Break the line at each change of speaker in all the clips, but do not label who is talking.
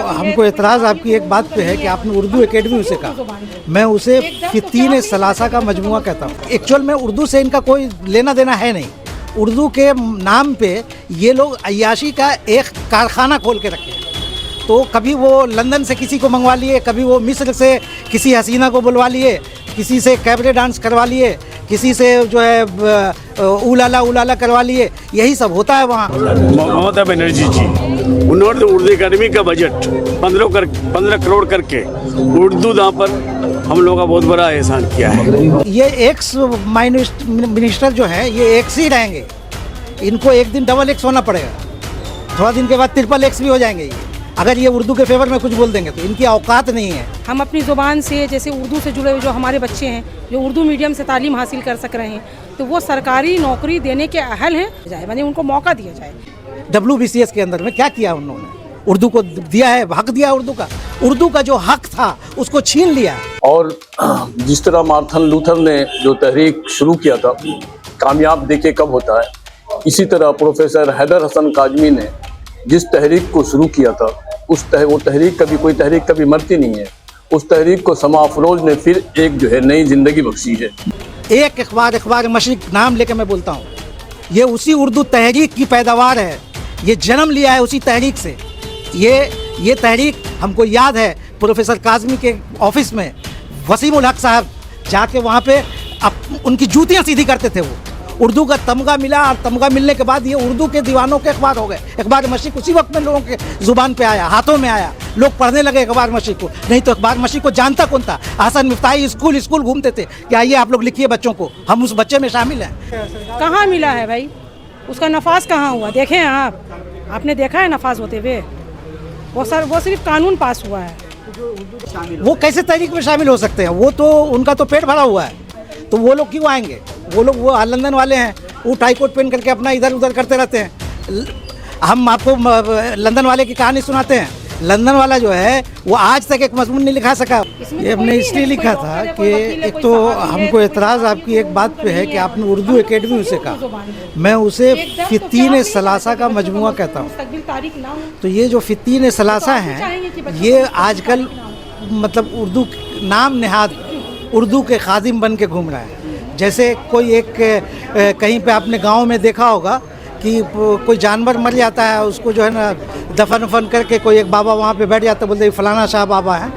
हमको एतराज़ आपकी एक बात पे है कि आपने उर्दू एकेडमी उसे कहा। मैं उसे फितीन सलासा का मजमुआ कहता हूँ। एक्चुअल में उर्दू से इनका कोई लेना देना है नहीं। उर्दू के नाम पे ये लोग अय्याशी का एक कारखाना खोल के रखे हैं। तो कभी वो लंदन से किसी को मंगवा लिए, कभी वो मिस्र से किसी हसीना को बुलवा लिए, किसी से कैबरे डांस करवा लिए, किसी से जो है उलाला करवा लिए। यही सब होता है वहाँ।
ममता बनर्जी जी, उन्होंने उर्दू अकादमी का बजट 15 करोड़ करके उर्दू दां पर हम लोगों का बहुत बड़ा एहसान किया है।
ये एक्स मिनिस्टर जो है ये एक्स ही रहेंगे। इनको एक दिन डबल एक्स होना पड़ेगा, थोड़ा दिन के बाद ट्रिपल एक्स भी हो जाएंगे ये, अगर ये उर्दू के फेवर में कुछ बोल देंगे तो। इनकी औकात नहीं है।
हम अपनी ज़ुबान से, जैसे उर्दू से जुड़े हुए जो हमारे बच्चे हैं जो उर्दू मीडियम से तालीम हासिल कर सक रहे हैं, तो वो सरकारी नौकरी देने के अहल हैं, माने उनको मौका दिया जाए।
WBCS के अंदर में क्या किया उन्होंने? उर्दू को दिया है, हक दिया उर्दू का जो हक था उसको छीन लिया।
और जिस तरह मार्टिन लूथर ने जो तहरीक शुरू किया था, कामयाब देखिए कब होता है, इसी तरह प्रोफेसर हैदर हसन काज़मी ने जिस तहरीक को शुरू किया था वो तहरीक कोई तहरीक कभी मरती नहीं है। उस तहरीक को समा अफरोज ने फिर एक जो है नई जिंदगी बख्शी है।
एक अखबार मशरिक नाम लेकर मैं बोलता हूँ, ये उसी उर्दू तहरीक की पैदावार है। ये जन्म लिया है उसी तहरीक से। ये तहरीक हमको याद है, प्रोफेसर काज़मी के ऑफिस में वसीम उल हक साहब जाके वहाँ पे उनकी जूतियाँ सीधी करते थे। वो उर्दू का तमगा मिला, और तमगा मिलने के बाद ये उर्दू के दीवानों के अखबार हो गए। अखबार मशरिक उसी वक्त में लोगों के ज़ुबान पे आया, हाथों में आया, लोग पढ़ने लगे अखबार मशरिक को। नहीं तो अखबार मशरिक को जानता कौन था? हसन मिफ्ताही स्कूल घूमते थे कि आइए आप लोग लिखिए बच्चों को, हम उस बच्चे में शामिल हैं।
कहाँ मिला है भाई? उसका नफाज कहाँ हुआ? देखें आपने देखा है नफाज होते हुए? वो सिर्फ कानून पास हुआ है।
वो कैसे तहरीक में शामिल हो सकते हैं? वो तो उनका तो पेट भरा हुआ है, तो वो लोग क्यों आएंगे? वो लंदन वाले हैं, वो टाई कोट पहन करके अपना इधर उधर करते रहते हैं। हम आपको लंदन वाले की कहानी सुनाते हैं। लंदन वाला जो है वो आज तक एक मजमून नहीं लिखा सका। ये हमने इसलिए लिखा था कि एक तो हमको एतराज़ आपकी एक बात पे है कि आपने उर्दू एकेडमी उसे कहा। मैं उसे फितीन सलासा का मजमुआ कहता हूँ। तो ये जो फितीन सलासा हैं, ये आजकल मतलब उर्दू नाम नेहाद उर्दू के खादिम बन के घूम रहा है। जैसे कोई एक कहीं पे आपने गांव में देखा होगा कि कोई जानवर मर जाता है, उसको जो है ना दफन उफन करके कोई एक बाबा वहाँ पे बैठ जाता है, बोलते हैं फलाना शाह बाबा है।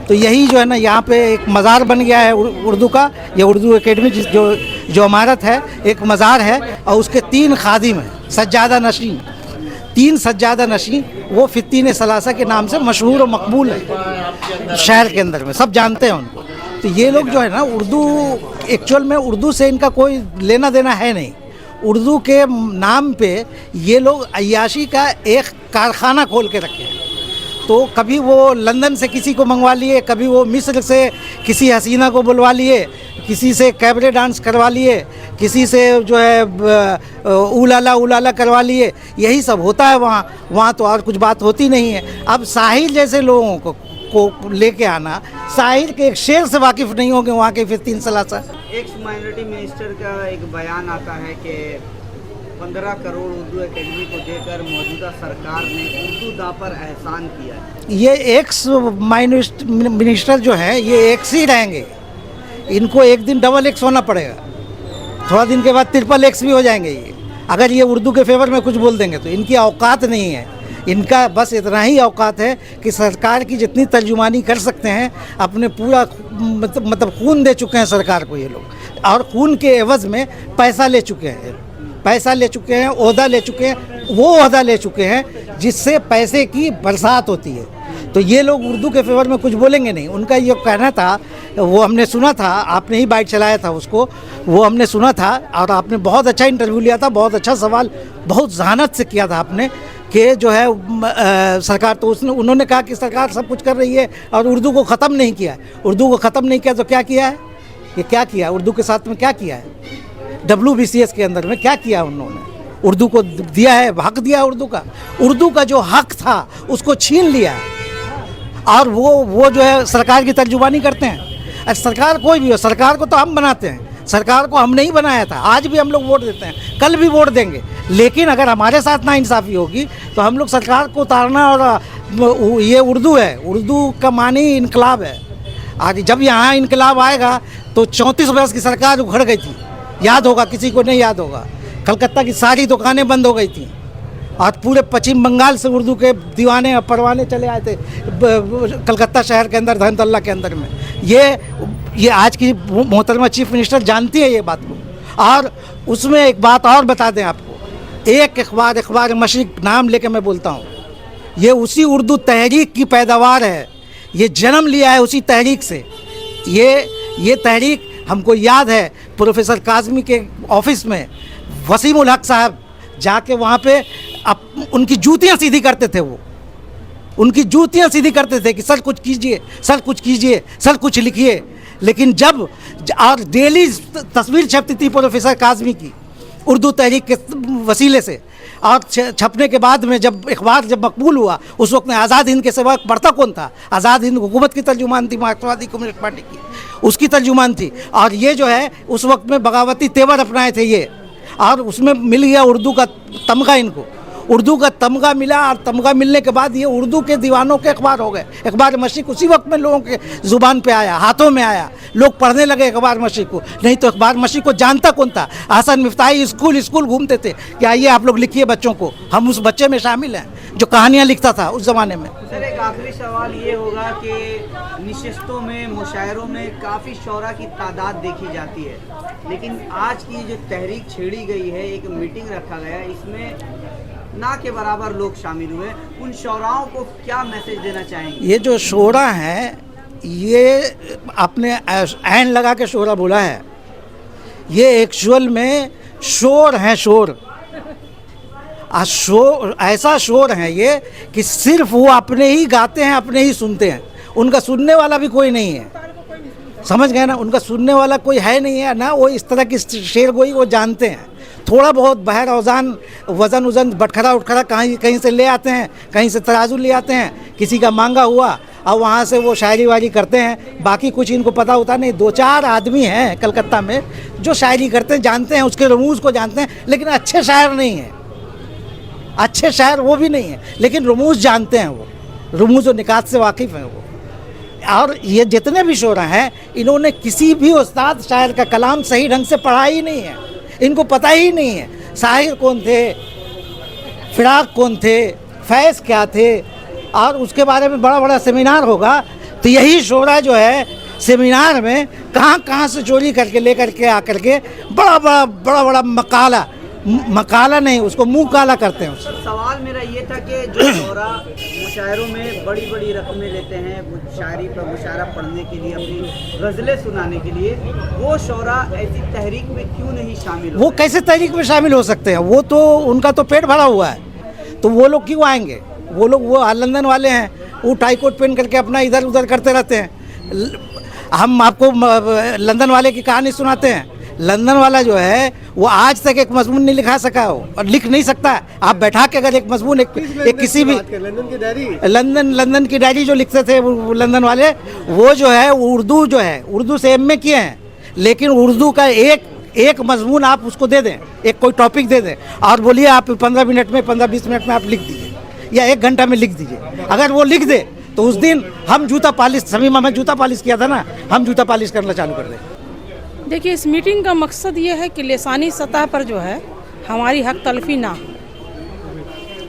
तो यही जो है ना यहाँ पे एक मज़ार बन गया है उर्दू का। ये उर्दू एकेडमी जो इमारत है एक मज़ार है, और उसके 3 खादिम हैं, सज्जादा नशीं। 3 सज्जादा नशीं वो फितीन सलासा के नाम से मशहूर और मकबूल है शहर के अंदर में, सब जानते हैं उनको। तो ये लोग जो है ना उर्दू, एक्चुअल में उर्दू से इनका कोई लेना देना है नहीं। उर्दू के नाम पे ये लोग अय्याशी का एक कारखाना खोल के रखे हैं। तो कभी वो लंदन से किसी को मंगवा लिए, कभी वो मिस्र से किसी हसीना को बुलवा लिए, किसी से कैबरे डांस करवा लिए, किसी से जो है उलाला करवा लिए। यही सब होता है वहाँ तो और कुछ बात होती नहीं है। अब साहिल जैसे लोगों को लेके आना, साहिल के एक शेर से वाकिफ नहीं होंगे वहाँ के फितीन सलासा।
एक्स माइनॉरिटी मिनिस्टर का एक बयान आता है कि 15 करोड़ उर्दू एकेडमी को देकर मौजूदा सरकार ने उर्दू दां पर एहसान किया है।
ये एक्स मिनिस्टर जो है ये एक्स ही रहेंगे। इनको एक दिन डबल एक्स होना पड़ेगा, थोड़ा दिन के बाद ट्रिपल एक्स भी हो जाएंगे ये, अगर ये उर्दू के फेवर में कुछ बोल देंगे तो। इनकी औकात नहीं है। इनका बस इतना ही औकात है कि सरकार की जितनी तर्जुमानी कर सकते हैं, अपने पूरा मतलब खून दे चुके हैं सरकार को ये लोग, और खून के एवज़ में पैसा ले चुके हैं, ओहदा ले चुके हैं, वो ओहदा ले चुके हैं जिससे पैसे की बरसात होती है। तो ये लोग उर्दू के फेवर में कुछ बोलेंगे नहीं। उनका ये कहना था, वो हमने सुना था, आपने ही बाइट चलाया था उसको, वो हमने सुना था, और आपने बहुत अच्छा इंटरव्यू लिया था, बहुत अच्छा सवाल बहुत जहानत से किया था आपने कि जो है सरकार तो उन्होंने कहा कि सरकार सब कुछ कर रही है और उर्दू को ख़त्म नहीं किया। उर्दू को ख़त्म नहीं किया तो क्या किया है? ये क्या किया? उर्दू के साथ में क्या किया है? WBCS के अंदर में क्या किया उन्होंने? उर्दू को दिया है, हक दिया उर्दू का जो हक था उसको छीन लिया। और वो जो है सरकार की तर्जुमानी करते हैं। सरकार कोई भी हो, सरकार को तो हम बनाते हैं, सरकार को हमने ही बनाया था। आज भी हम लोग वोट देते हैं, कल भी वोट देंगे, लेकिन अगर हमारे साथ नाइंसाफ़ी होगी तो हम लोग सरकार को उतारना। और ये उर्दू है, उर्दू का मानी इनकलाब है। आज जब यहाँ इनकलाब आएगा तो 34 वर्ष की सरकार उखड़ गई थी, याद होगा, किसी को नहीं याद होगा। कलकत्ता की सारी दुकानें बंद हो गई थी और पूरे पश्चिम बंगाल से उर्दू के दीवाने परवाने चले आए थे कलकत्ता शहर के अंदर, धर्मतल्ला के अंदर में। ये आज की मोहतरमा चीफ मिनिस्टर जानती है ये बात को। और उसमें एक बात और बता दें आपको, एक अखबार मशरिक नाम लेके मैं बोलता हूँ, ये उसी उर्दू तहरीक की पैदावार है। ये जन्म लिया है उसी तहरीक से। ये तहरीक हमको याद है, प्रोफेसर काज़मी के ऑफिस में वसीम उल हक साहब जाके वहाँ पे उनकी जूतियाँ सीधी करते थे। वो उनकी जूतियाँ सीधी करते थे कि सर कुछ कीजिए, सर कुछ कीजिए, सर कुछ लिखिए। लेकिन जब और डेली तस्वीर छपती थी प्रोफेसर काज़मी की उर्दू तहरीक के वसीले से, और छपने के बाद में जब अखबार जब मकबूल हुआ, उस वक्त में आज़ाद हिंद के सिवा पढ़ता कौन था? आज़ाद हिंद हुकूमत की तर्जुमान थी मार्क्सवादी कम्युनिस्ट पार्टी की, उसकी तर्जुमान थी। और ये जो है उस वक्त में बगावती तेवर अपनाए थे ये, और उसमें मिल गया उर्दू का तमगा इनको। उर्दू का तमगा मिला, और तमगा मिलने के बाद ये उर्दू के दीवानों के अखबार हो गए। अखबार मशीक उसी वक्त में लोगों के ज़ुबान पे आया, हाथों में आया, लोग पढ़ने लगे अखबार मशीक को। नहीं तो अखबार मशीक को जानता कौन था? हसन मिफ्ताही स्कूल घूमते थे कि आइए आप लोग लिखिए बच्चों को, हम उस बच्चे में शामिल हैं जो कहानियाँ लिखता था उस ज़माने में।
सर एक आखिरी सवाल ये होगा कि निशस्तों में, मुशायरों में काफ़ी शौरा की तादाद देखी जाती है, लेकिन आज की जो तहरीक छेड़ी गई है, एक मीटिंग रखा गया, इसमें ना के बराबर लोग शामिल हुए, उन शौराओं को क्या मैसेज देना चाहेंगे?
ये जो शोरा है, ये आपने ऐन लगा के शोरा बोला है, ये एक्चुअल में शोर है, शोर। शोर ऐसा शोर है ये कि सिर्फ वो अपने ही गाते हैं, अपने ही सुनते हैं, उनका सुनने वाला भी कोई नहीं है। समझ गए ना? उनका सुनने वाला कोई है नहीं है ना, वो इस तरह की शेर गोई वो जानते हैं। थोड़ा बहुत बहर औजान वज़न उज़न बटखरा उटखरा कहीं से ले आते हैं, कहीं से तराजू ले आते हैं, किसी का मांगा हुआ और वहाँ से वो शायरी वारी करते हैं। बाकी कुछ इनको पता होता नहीं। 2-4 आदमी हैं कलकत्ता में जो शायरी करते हैं, जानते हैं, उसके रमूज़ को जानते हैं, लेकिन अच्छे शायर नहीं हैं। अच्छे शायर वो भी नहीं है, लेकिन रमूज़ जानते हैं, वो रमूज़ और निकात से वाकिफ़ हैं वो। और ये जितने भी शोरा हैं, इन्होंने किसी भी उस्ताद शायर का कलाम सही ढंग से पढ़ा ही नहीं है, इनको पता ही नहीं है शायर कौन थे, फिराक कौन थे, फैज़ क्या थे। और उसके बारे में बड़ा बड़ा सेमिनार होगा, तो यही शोरा जो है सेमिनार में कहाँ से चोरी करके लेकर के आकर के बड़ा मकाला नहीं, उसको मुंह काला करते हैं।
सवाल मेरा ये था कि जो शोरा मुशायरों में बड़ी बड़ी रकमें लेते हैं शायरी पर मुशायरा पढ़ने के लिए, अपनी गज़लें सुनाने के लिए, वो शोरा ऐसी तहरीक में क्यों नहीं शामिल?
वो कैसे तहरीक में शामिल हो सकते हैं? वो तो उनका तो पेट भरा हुआ है, तो वो लोग क्यों आएंगे? वो लोग वो लंदन वाले हैं, वो टाई कोट पहन करके अपना इधर उधर करते रहते हैं। हम आपको लंदन वाले की कहानी सुनाते हैं। लंदन वाला जो है वो आज तक एक मजमून नहीं लिखा सका हो और लिख नहीं सकता। आप बैठा के अगर एक मजमून एक किसी भी लंदन की डायरी जो लिखते थे वो लंदन वाले, वो जो है उर्दू जो है, उर्दू से एमए किए हैं, लेकिन उर्दू का एक मजमून आप उसको दे दें, एक कोई टॉपिक दे दें और बोलिए आप 15 मिनट में 15-20 मिनट में आप लिख दीजिए या 1 घंटा में लिख दीजिए। अगर वो लिख दे तो उस दिन हम जूता पालिश, समीमा में जूता पालिश किया था ना, हम जूता पालिश करना चालू कर दें।
देखिए, इस मीटिंग का मकसद ये है कि लिसानी सतह पर जो है हमारी हक तलफी ना हो।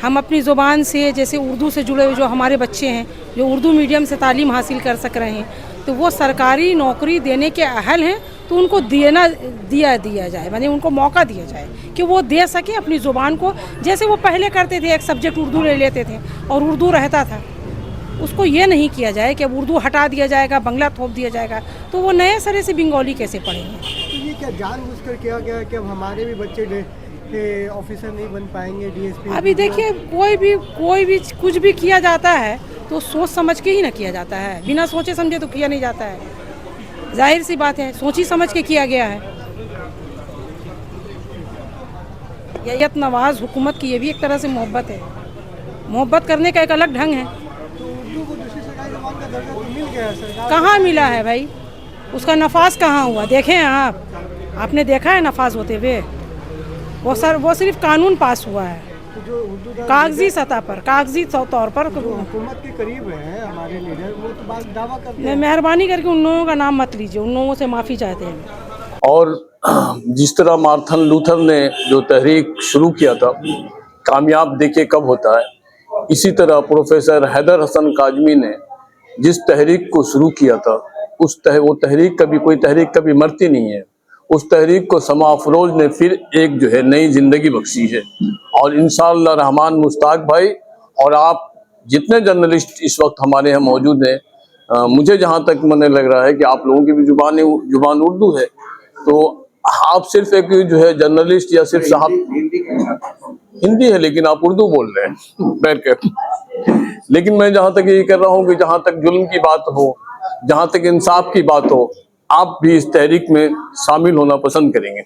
हम अपनी ज़ुबान से, जैसे उर्दू से जुड़े हुए जो हमारे बच्चे हैं जो उर्दू मीडियम से तालीम हासिल कर सक रहे हैं, तो वो सरकारी नौकरी देने के अहल हैं, तो उनको दिया जाए, माने उनको मौका दिया जाए कि वो दे सके अपनी ज़ुबान को। जैसे वो पहले करते थे, एक सब्जेक्ट उर्दू ले लेते थे और उर्दू रहता था, उसको ये नहीं किया जाए कि अब उर्दू हटा दिया जाएगा, बंगला थोप दिया जाएगा, तो वो नए सिरे से बंगाली कैसे पढ़ेंगे?
तो ये क्या जानबूझकर किया गया कि अब हमारे भी बच्चे ऑफिसर नहीं बन पाएंगे, डीएसपी?
अभी देखिए, कोई भी कुछ भी किया जाता है तो सोच समझ के ही ना किया जाता है, बिना सोचे समझे तो किया नहीं जाता है। जाहिर सी बात है, सोची समझ के किया गया है। यत नवाज हुकूमत की ये भी एक तरह से मोहब्बत है, मोहब्बत करने का एक अलग ढंग है। कहाँ मिला है भाई? उसका नफाज कहाँ हुआ? देखें आपने देखा है नफाज होते हुए? वो सिर्फ कानून पास हुआ है
तो जो उर्दू
कागजी सतह पर, कागजी तौर पर।
हुकूमत के करीब है हमारे लीडर, वो तो बात दावा करते हैं।
मेहरबानी करके उन लोगों का नाम मत लीजिए, उन लोगों से माफ़ी चाहते हैं।
और जिस तरह मार्टिन लूथर ने जो तहरीक शुरू किया था, कामयाब देखिए कब होता है, इसी तरह प्रोफेसर हैदर हसन काज़मी ने जिस तहरीक को शुरू किया था, वो तहरीक कभी मरती नहीं है। उस तहरीक को समा अफरोज ने फिर एक जो है नई जिंदगी बख्शी है। और इंशाअल्लाह रहमान मुश्ताक भाई और आप जितने जर्नलिस्ट इस वक्त हमारे यहाँ मौजूद हैं, मुझे जहाँ तक मन लग रहा है कि आप लोगों की भी जुबान उर्दू है, तो आप सिर्फ एक जो है जर्नलिस्ट या सिर्फ साहब हिंदी है, लेकिन आप उर्दू बोल रहे हैं बैठ कर। लेकिन मैं जहाँ तक ये कर रहा हूँ कि जहाँ तक जुल्म की बात हो, जहाँ तक इंसाफ की बात हो, आप भी इस तहरीक में शामिल होना पसंद करेंगे।